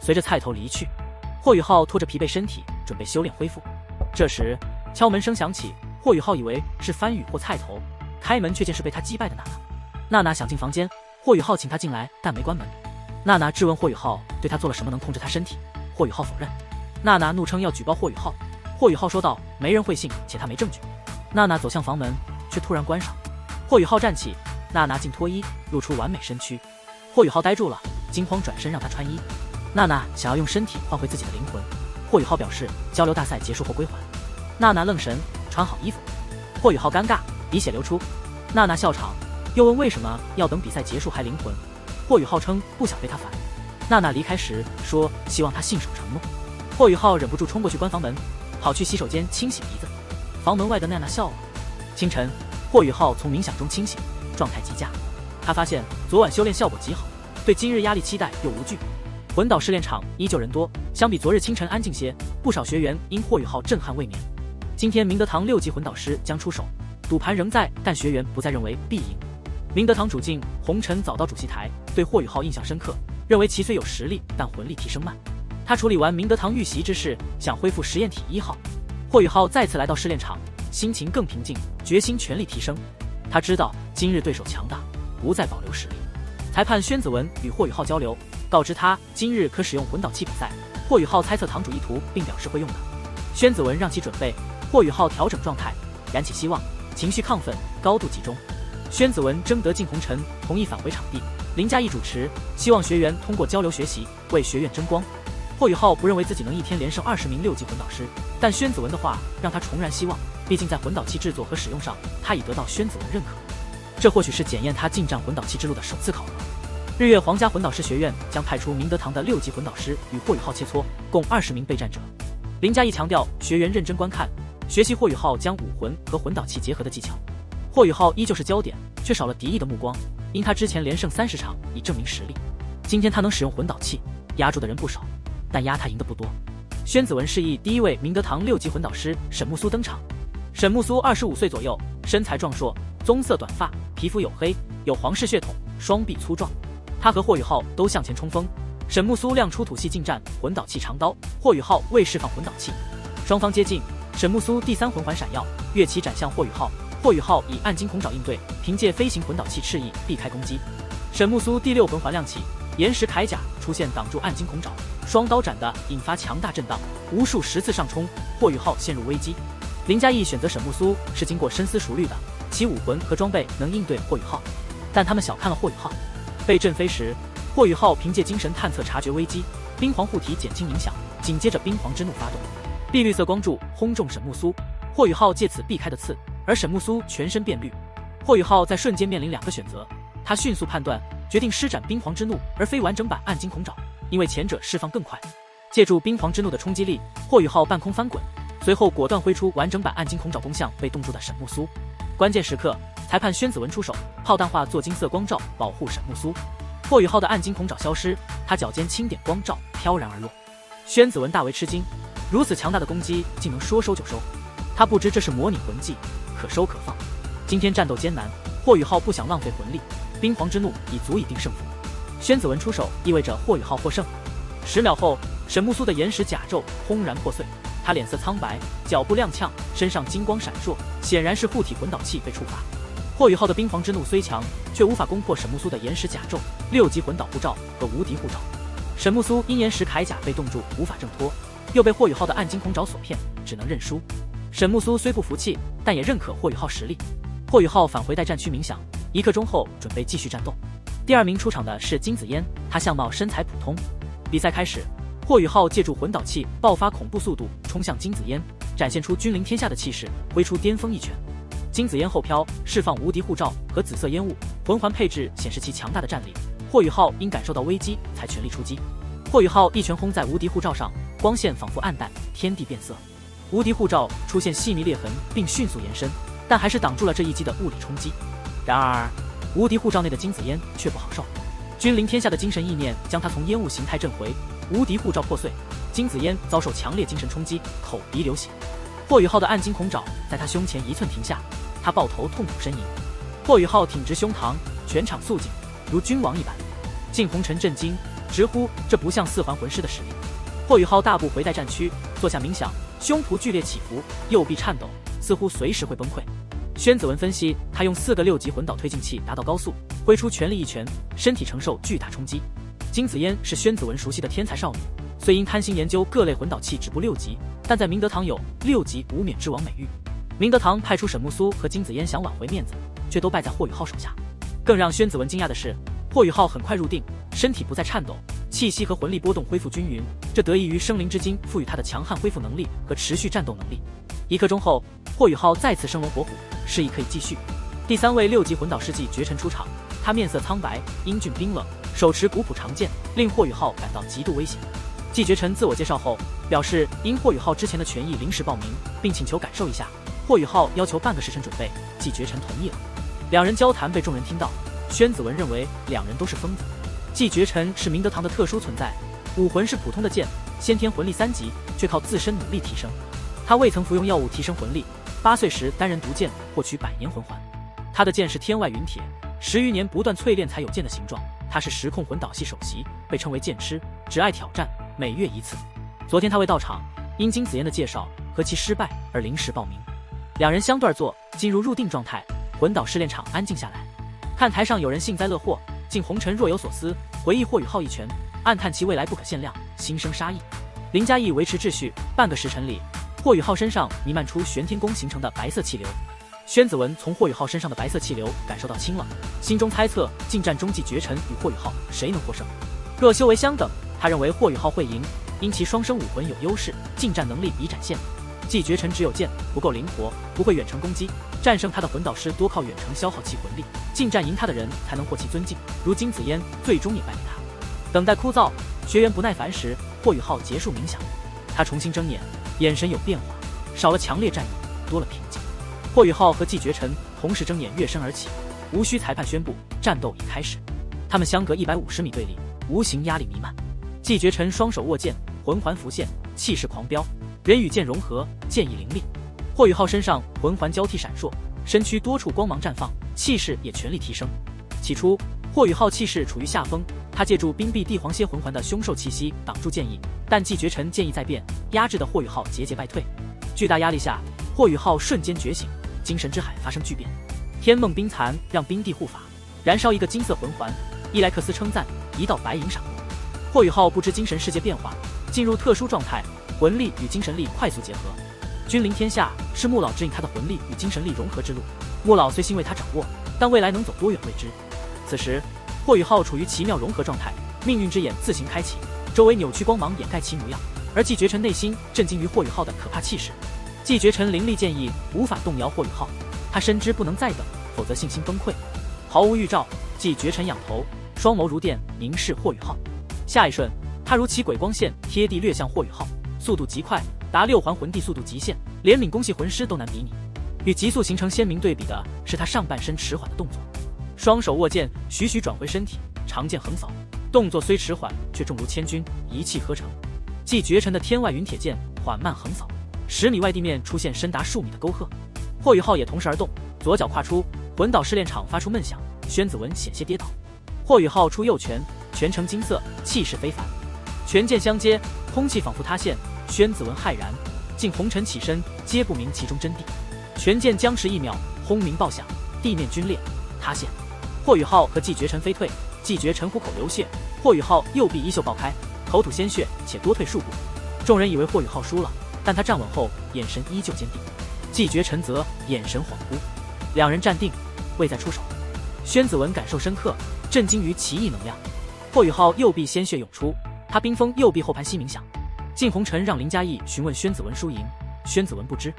随着菜头离去。霍雨浩拖着疲惫身体准备修炼恢复。这时敲门声响起，霍雨浩以为是番禺或菜头，开门却见是被他击败的娜娜。娜娜想进房间，霍雨浩请她进来，但没关门。娜娜质问霍雨浩对她做了什么能控制她身体，霍雨浩否认。娜娜怒称要举报霍雨浩，霍雨浩说道没人会信，且他没证据。娜娜走向房门，却突然关上。霍雨浩站起，娜娜竟脱衣，露出完美身躯。霍雨浩呆住了，惊慌转身让她穿衣。娜娜想要用身体换回自己的灵魂，霍雨浩表示交流大赛结束后归还。娜娜愣神，穿好衣服。霍雨浩尴尬，鼻血流出。娜娜笑场，又问为什么要等比赛结束还灵魂。霍雨浩称不想被他烦。娜娜离开时说希望他信守承诺。霍雨浩忍不住冲过去关房门，跑去洗手间清洗鼻子。房门外的娜娜笑了。清晨，霍雨浩从冥想中清醒，状态极佳。他发现昨晚修炼效果极好，对今日压力期待又无惧。魂岛试炼场依旧人多，相比昨日清晨安静些，不少学员因霍雨浩震撼未眠。今天明德堂6级魂导师将出手，赌盘仍在，但学员不再认为必赢。明德堂主镜红尘早到主席台，对霍雨浩印象深刻，认为其虽有实力，但魂力提升慢。他处理完明德堂遇袭之事，想恢复实验体1号。霍雨浩再次来到试炼场，心情更平静，决心全力提升。他知道今日对手强大，不再保留实力。裁判宣子文与霍雨浩交流，告知他今日可使用魂导器比赛。霍雨浩猜测堂主意图，并表示会用的。宣子文让其准备，霍雨浩调整状态，燃起希望，情绪亢奋，高度集中。宣子文征得靳红尘同意返回场地，林嘉义主持，希望学员通过交流学习，为学院争光。霍雨浩不认为自己能一天连胜20名6级魂导师，但宣子文的话让他重燃希望，毕竟在魂导器制作和使用上，他已得到宣子文认可。这或许是检验他进战魂导器之路的首次考核。日月皇家魂导师学院将派出明德堂的6级魂导师与霍雨浩切磋，共20名备战者。林嘉义强调学员认真观看，学习霍雨浩将武魂和魂导器结合的技巧。霍雨浩依旧是焦点，却少了敌意的目光，因他之前连胜30场已证明实力。今天他能使用魂导器，压住的人不少，但压他赢的不多。宣子文示意第一位明德堂6级魂导师沈木苏登场。沈木苏25岁左右，身材壮硕，棕色短发，皮肤黝黑，有皇室血统，双臂粗壮。他和霍雨浩都向前冲锋。沈木苏亮出土系近战魂导器长刀，霍雨浩未释放魂导器。双方接近，沈木苏第3魂环闪耀，跃起斩向霍雨浩。霍雨浩以暗金孔爪应对，凭借飞行魂导器翅翼避开攻击。沈木苏第6魂环亮起，岩石铠甲出现挡住暗金孔爪，双刀斩的引发强大震荡，无数10次上冲，霍雨浩陷入危机。林嘉义选择沈木苏是经过深思熟虑的，其武魂和装备能应对霍雨浩，但他们小看了霍雨浩。被震飞时，霍雨浩凭借精神探测察觉危机，冰皇护体减轻影响，紧接着冰皇之怒发动，碧绿色光柱轰中沈木苏，霍雨浩借此避开的刺，而沈木苏全身变绿。霍雨浩在瞬间面临2个选择，他迅速判断，决定施展冰皇之怒而非完整版暗金孔爪，因为前者释放更快。借助冰皇之怒的冲击力，霍雨浩半空翻滚，随后果断挥出完整版暗金孔爪攻向被冻住的沈木苏。关键时刻，裁判宣子文出手，炮弹化做金色光罩保护沈木苏。霍雨浩的暗金孔爪消失，他脚尖轻点光罩飘然而落。宣子文大为吃惊，如此强大的攻击竟能说收就收。他不知这是模拟魂技，可收可放。今天战斗艰难，霍雨浩不想浪费魂力，冰皇之怒已足以定胜负。宣子文出手意味着霍雨浩获胜。10秒后，沈木苏的岩石甲胄轰然破碎，他脸色苍白，脚步踉跄，身上金光闪烁，显然是护体魂导器被触发。霍雨浩的冰皇之怒虽强，却无法攻破沈木苏的岩石甲胄、6级魂导护罩和无敌护罩。沈木苏因岩石铠甲被冻住，无法挣脱，又被霍雨浩的暗金孔爪所骗，只能认输。沈木苏虽不服气，但也认可霍雨浩实力。霍雨浩返回待战区冥想，1刻钟后准备继续战斗。第2名出场的是金子嫣，她相貌身材普通。比赛开始，霍雨浩借助魂导器爆发恐怖速度冲向金子嫣，展现出君临天下的气势，挥出巅峰一拳。金子嫣后飘，释放无敌护罩和紫色烟雾，魂环配置显示其强大的战力。霍雨浩因感受到危机才全力出击。霍雨浩一拳轰在无敌护罩上，光线仿佛暗淡，天地变色。无敌护罩出现细密裂痕并迅速延伸，但还是挡住了这一击的物理冲击。然而无敌护罩内的金子嫣却不好受，君临天下的精神意念将他从烟雾形态震回，无敌护罩破碎，金子嫣遭受强烈精神冲击，口鼻流血。霍雨浩的暗金孔爪在他胸前1寸停下，他抱头痛苦呻吟。霍雨浩挺直胸膛，全场肃静，如君王一般。靳红尘震惊，直呼这不像四环魂师的实力。霍雨浩大步回待战区，坐下冥想，胸脯剧烈起伏，右臂颤抖，似乎随时会崩溃。宣子文分析，他用4个6级魂导推进器达到高速，挥出全力一拳，身体承受巨大冲击。金子嫣是宣子文熟悉的天才少女，虽因贪心研究各类魂导器止步6级，但在明德堂有6级无冕之王美誉。明德堂派出沈木苏和金子嫣想挽回面子，却都败在霍雨浩手下。更让宣子文惊讶的是，霍雨浩很快入定，身体不再颤抖，气息和魂力波动恢复均匀，这得益于生灵之精赋予他的强悍恢复能力和持续战斗能力。1刻钟后，霍雨浩再次生龙活虎，示意可以继续。第3位6级魂导师季绝尘出场，他面色苍白，英俊冰冷，手持古朴长剑，令霍雨浩感到极度危险。季绝尘自我介绍后表示，因霍雨浩之前的权益临时报名，并请求感受一下。霍雨浩要求半个时辰准备，季绝尘同意了。两人交谈被众人听到，宣子文认为两人都是疯子。季绝尘是明德堂的特殊存在，武魂是普通的剑，先天魂力3级，却靠自身努力提升。他未曾服用药物提升魂力，8岁时单人独剑获取100年魂环。他的剑是天外陨铁，10余年不断淬炼才有剑的形状。他是时空魂导系首席，被称为剑痴，只爱挑战，每月1次。昨天他未到场，因金子嫣的介绍和其失败而临时报名。两人相对而坐，进入入定状态。魂导试炼场安静下来，看台上有人幸灾乐祸，敬红尘若有所思，回忆霍雨浩一拳，暗叹其未来不可限量，心生杀意。林嘉义维持秩序，半个时辰里，霍雨浩身上弥漫出玄天宫形成的白色气流。宣子文从霍雨浩身上的白色气流感受到清冷，心中猜测近战中季绝尘与霍雨浩谁能获胜。若修为相等，他认为霍雨浩会赢，因其双生武魂有优势，近战能力已展现。季绝尘只有剑，不够灵活，不会远程攻击，战胜他的魂导师多靠远程消耗其魂力，近战赢他的人才能获其尊敬，如金子嫣最终也败给他。等待枯燥，学员不耐烦时，霍雨浩结束冥想，他重新睁眼，眼神有变化，少了强烈战意，多了平静。霍雨浩和季绝尘同时睁眼跃身而起，无需裁判宣布战斗已开始。他们相隔150米对立，无形压力弥漫。季绝尘双手握剑，魂环浮现，气势狂飙，人与剑融合，剑意凌厉。霍雨浩身上魂环交替闪烁，身躯多处光芒绽放，气势也全力提升。起初，霍雨浩气势处于下风，他借助冰碧帝皇蝎魂环的凶兽气息挡住剑意，但季绝尘剑意在变，压制的霍雨浩节节败退。巨大压力下，霍雨浩瞬间觉醒，精神之海发生巨变。天梦冰蚕让冰帝护法，燃烧一个金色魂环。伊莱克斯称赞，一道白影闪过。霍雨浩不知精神世界变化，进入特殊状态，魂力与精神力快速结合。君临天下是穆老指引他的魂力与精神力融合之路，穆老虽欣慰他掌握，但未来能走多远未知。此时，霍雨浩处于奇妙融合状态，命运之眼自行开启，周围扭曲光芒掩盖其模样，而季绝尘内心震惊于霍雨浩的可怕气势。季绝尘凌厉剑意无法动摇霍雨浩，他深知不能再等，否则信心崩溃。毫无预兆，季绝尘仰头，双眸如电凝视霍雨浩。下一瞬，他如起鬼光线贴地掠向霍雨浩，速度极快，达6环魂帝速度极限，连领宫系魂师都难比拟。与急速形成鲜明对比的是他上半身迟缓的动作，双手握剑，徐徐转回身体，长剑横扫，动作虽迟缓，却重如千钧，一气呵成。季绝尘的天外陨铁剑缓慢横扫，10米外地面出现深达数米的沟壑。霍雨浩也同时而动，左脚跨出，魂导试炼场发出闷响，宣子文险些跌倒。霍雨浩出右拳，拳呈金色，气势非凡，拳剑相接，空气仿佛塌陷。宣子文骇然，竟红尘起身，皆不明其中真谛。拳剑僵持1秒，轰鸣爆响，地面皲裂塌陷。霍雨浩和季绝尘飞退，季绝尘虎口流血，霍雨浩右臂衣袖爆开，口吐鲜血，且多退数步。众人以为霍雨浩输了，但他站稳后，眼神依旧坚定。季绝尘则眼神恍惚，两人站定，未再出手。宣子文感受深刻，震惊于奇异能量。霍雨浩右臂鲜血涌出，他冰封右臂后盘膝冥想。靳红尘让林嘉义询问宣子文输赢，宣子文不知，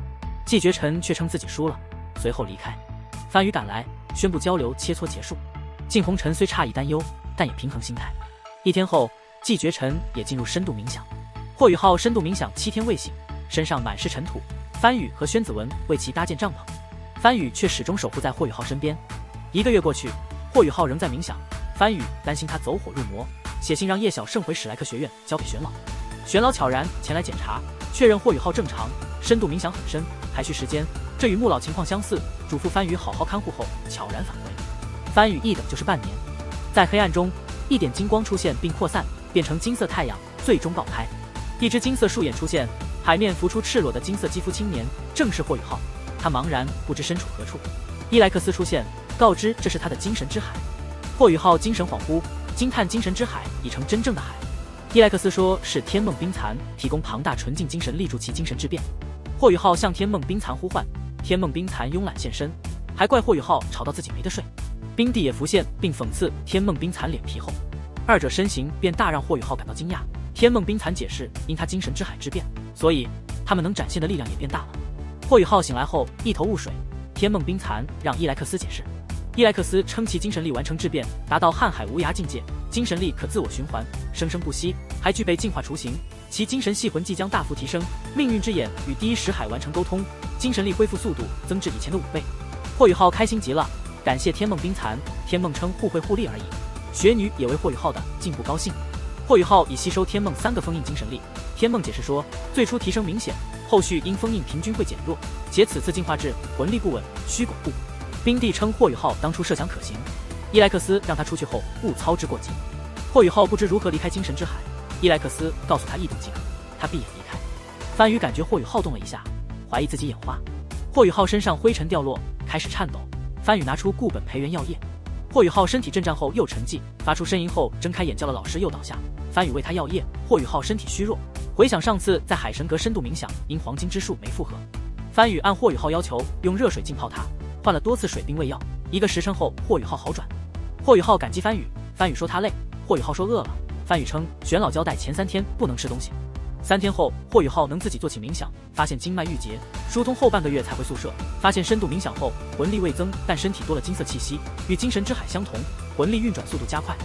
季绝尘却称自己输了，随后离开。番禺赶来，宣布交流切磋结束。靳红尘虽诧异担忧，但也平衡心态。1天后，季绝尘也进入深度冥想。霍雨浩深度冥想7天未醒，身上满是尘土。番禺和宣子文为其搭建帐篷，番禺却始终守护在霍雨浩身边。1个月过去，霍雨浩仍在冥想，番禺担心他走火入魔，写信让叶晓胜回史莱克学院交给玄老。玄老悄然前来检查，确认霍雨浩正常，深度冥想很深，还需时间。这与穆老情况相似，嘱咐番禺好好看护后，悄然返回。番禺一等就是半年。在黑暗中，一点金光出现并扩散，变成金色太阳，最终爆开。一只金色树眼出现，海面浮出赤裸的金色肌肤青年，正是霍雨浩。他茫然不知身处何处。伊莱克斯出现，告知这是他的精神之海。霍雨浩精神恍惚，惊叹精神之海已成真正的海。伊莱克斯说是天梦冰蚕提供庞大纯净精神力助其精神之变。霍雨浩向天梦冰蚕呼唤，天梦冰蚕慵懒现身，还怪霍雨浩吵到自己没得睡。冰帝也浮现，并讽刺天梦冰蚕脸皮厚，二者身形变大，让霍雨浩感到惊讶。天梦冰蚕解释，因他精神之海之变，所以他们能展现的力量也变大了。霍雨浩醒来后一头雾水，天梦冰蚕让伊莱克斯解释。伊莱克斯称其精神力完成质变，达到瀚海无涯境界，精神力可自我循环，生生不息，还具备进化雏形。其精神系魂即将大幅提升，命运之眼与第一识海完成沟通，精神力恢复速度增至以前的5倍。霍雨浩开心极了，感谢天梦冰蚕。天梦称互惠互利而已。雪女也为霍雨浩的进步高兴。霍雨浩已吸收天梦3个封印精神力。天梦解释说，最初提升明显，后续因封印平均会减弱，且此次进化至魂力不稳，需巩固。冰帝称霍雨浩当初设想可行，伊莱克斯让他出去后勿操之过急。霍雨浩不知如何离开精神之海，伊莱克斯告诉他异动即可，他闭眼离开。番禺感觉霍雨浩动了一下，怀疑自己眼花。霍雨浩身上灰尘掉落，开始颤抖。番禺拿出固本培元药液。霍雨浩身体震颤后又沉寂，发出呻吟后睁开眼叫了老师又倒下。番禺喂他药液，霍雨浩身体虚弱，回想上次在海神阁深度冥想，因黄金之术没复合。番禺按霍雨浩要求用热水浸泡他，换了多次水冰喂药。1个时辰后，霍雨浩好转。霍雨浩感激番禺，番禺说他累，霍雨浩说饿了。番禺称玄老交代前3天不能吃东西。3天后，霍雨浩能自己做起冥想，发现经脉郁结，疏通后半个月才回宿舍。发现深度冥想后，魂力未增，但身体多了金色气息，与精神之海相同，魂力运转速度加快。